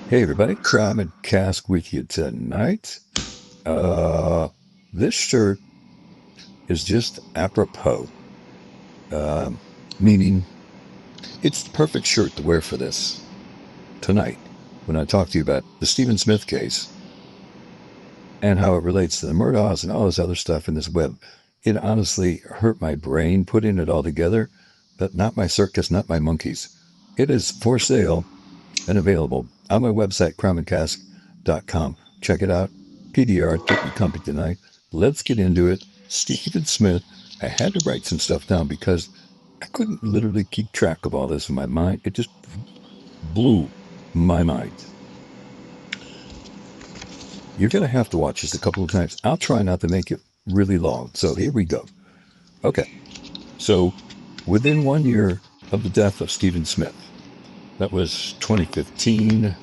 Hey everybody, Crime and Cask with you tonight. Uh, this shirt is just apropos, um, meaning it's the perfect shirt to wear for this tonight when I talk to you about the Stephen Smith case and how it relates to the Murdaughs and all this other stuff in this web. It honestly hurt my brain putting it all together, but not my circus, not my monkeys. It is for sale and available on my website, crimeandcask.com. Check it out. PDR, keep me company tonight. Let's get into it. Stephen Smith. I had to write some stuff down because I couldn't literally keep track of all this in my mind. It just blew my mind. You're going to have to watch this a couple of times. I'll try not to make it really long. So here we go. Okay. So within 1 year of the death of Stephen Smith, that was 2015.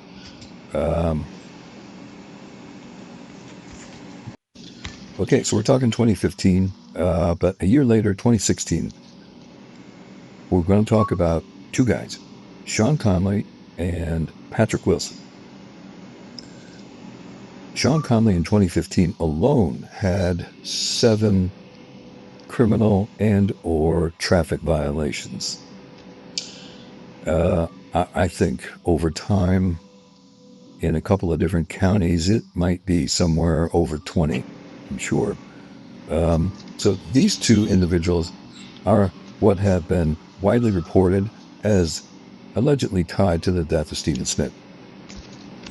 Um, Okay, so we're talking 2015, but a year later, 2016, we're going to talk about two guys, Sean Conley and Patrick Wilson. Sean Conley in 2015 alone had 7 criminal and or traffic violations. I think over time, in a couple of different counties, it might be somewhere over 20, I'm sure. So these two individuals are what have been widely reported as allegedly tied to the death of Stephen Smith.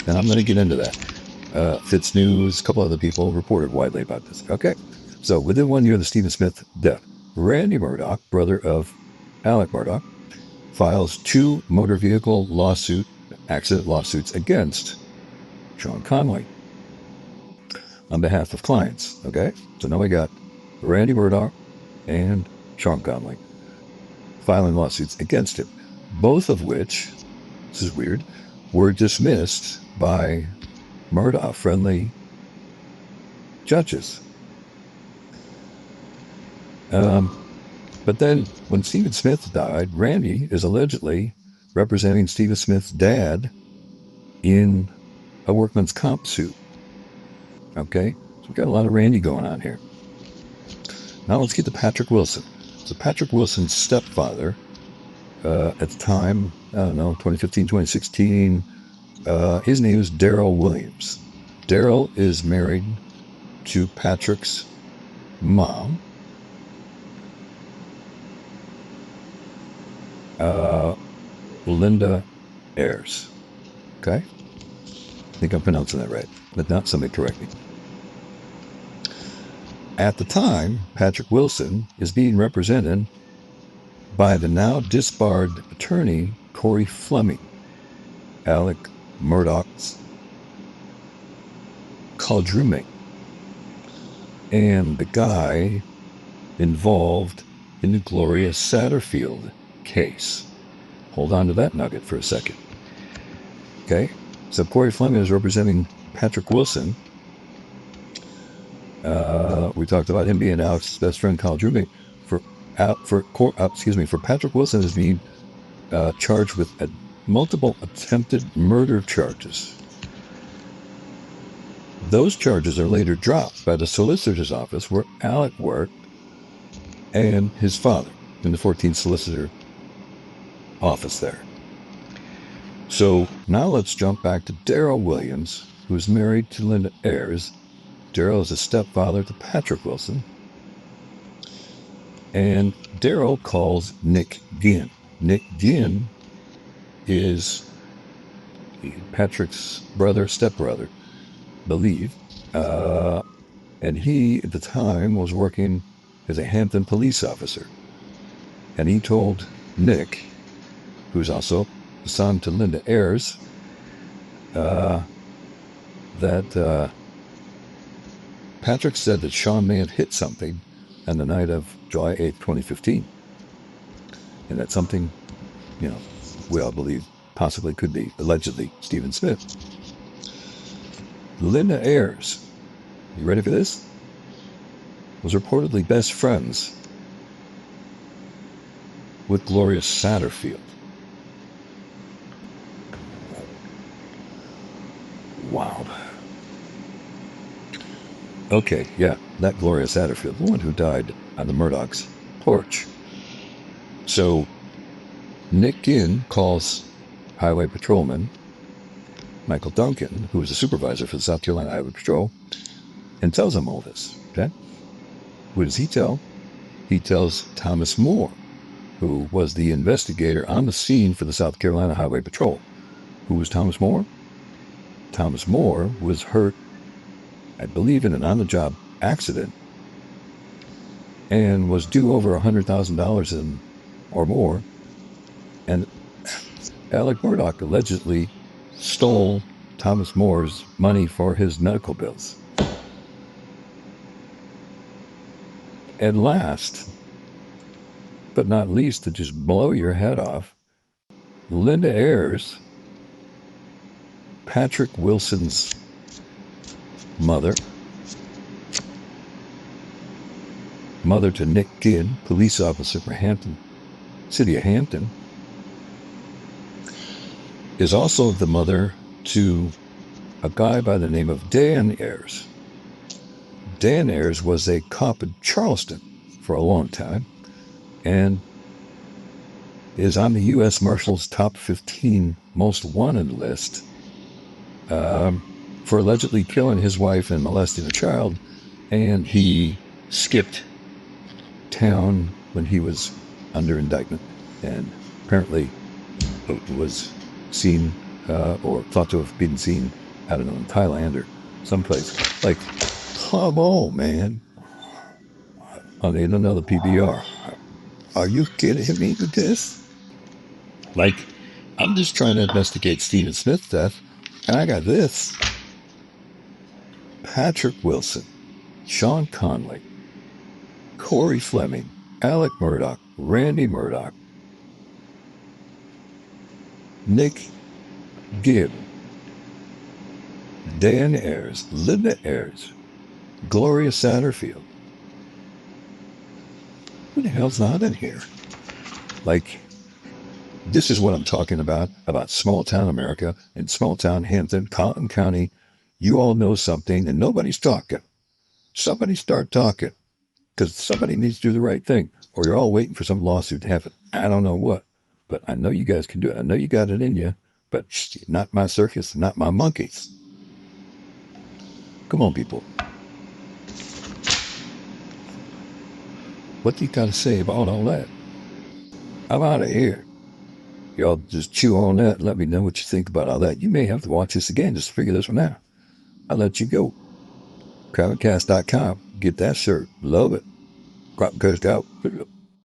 And I'm going to get into that. Fitz News, a couple other people reported widely about this. Okay, so within 1 year of the Stephen Smith death, Randy Murdaugh, brother of Alec Murdaugh, files 2 motor vehicle accident lawsuits against Sean Conley on behalf of clients. Okay, so now we got Randy Murdaugh and Sean Conley filing lawsuits against him, both of which, this is weird, were dismissed by Murdaugh-friendly judges. Um, but then when Stephen Smith died, Randy is allegedly representing Stephen Smith's dad in a workman's comp suit. Okay, so we've got a lot of Randy going on here. Now let's get to Patrick Wilson. So Patrick Wilson's stepfather, at the time, I don't know, 2015, 2016, his name is Daryl Williams. Daryl is married to Patrick's mom, Linda Ayers. Okay? I think I'm pronouncing that right, but not somebody correct me. At the time, Patrick Wilson is being represented by the now disbarred attorney Corey Fleming, Alec Murdaugh's college roommate, and the guy involved in the Gloria Satterfield case. Hold on to that nugget for a second. Okay, so Corey Fleming is representing Patrick Wilson. We talked about him being Alex's best friend, college roommate. For Patrick Wilson is being charged with multiple attempted murder charges. Those charges are later dropped by the solicitor's office where Alec worked and his father in the 14th solicitor office there. So now let's jump back to Daryl Williams, who is married to Linda Ayers. Daryl is a stepfather to Patrick Wilson. And Daryl calls Nick Ginn. Nick Ginn is Patrick's stepbrother, believe. And he, at the time, was working as a Hampton police officer. And he told Nick, who's also the son to Linda Ayers, that Patrick said that Sean may have hit something on the night of July 8th, 2015. And that something, we all believe possibly could be, allegedly, Stephen Smith. Linda Ayers, you ready for this? Was reportedly best friends with Gloria Satterfield. Wow. Okay, yeah, that Gloria Satterfield, the one who died on the Murdaugh's porch. So Nick Ginn calls Highway Patrolman Michael Duncan, who was a supervisor for the South Carolina Highway Patrol, and tells him all this. Okay? What does he tell? He tells Thomas Moore, who was the investigator on the scene for the South Carolina Highway Patrol. Who was Thomas Moore? Thomas Moore was hurt, I believe, in an on-the-job accident and was due over $100,000 or more. And Alec Murdaugh allegedly stole Thomas Moore's money for his medical bills. And last, but not least, to just blow your head off, Linda Ayers, Patrick Wilson's mother to Nick Ginn, police officer for Hampton, city of Hampton, is also the mother to a guy by the name of Dan Ayers. Dan Ayers was a cop in Charleston for a long time and is on the U.S. Marshal's top 15 most wanted list for allegedly killing his wife and molesting a child. And he skipped town when he was under indictment and apparently was seen or thought to have been seen, I don't know, in Thailand or someplace. Like, come on, man. I need another PBR. Are you kidding me with this? Like, I'm just trying to investigate Stephen Smith's death, and I got this. Patrick Wilson, Sean Conley, Corey Fleming, Alec Murdaugh, Randy Murdaugh, Nick Gibb, Dan Ayers, Linda Ayers, Gloria Satterfield. Who the hell's not in here? Like, this is what I'm talking about small town America and small town Hampton, Cotton County. You all know something and nobody's talking. Somebody start talking because somebody needs to do the right thing or you're all waiting for some lawsuit to happen. I don't know what, but I know you guys can do it. I know you got it in you, but not my circus, not my monkeys. Come on, people. What do you got to say about all that? I'm out of here. Y'all just chew on that and let me know what you think about all that. You may have to watch this again just to figure this one out. I'll let you go. CravenCast.com. Get that shirt. Love it. Crop Coast out.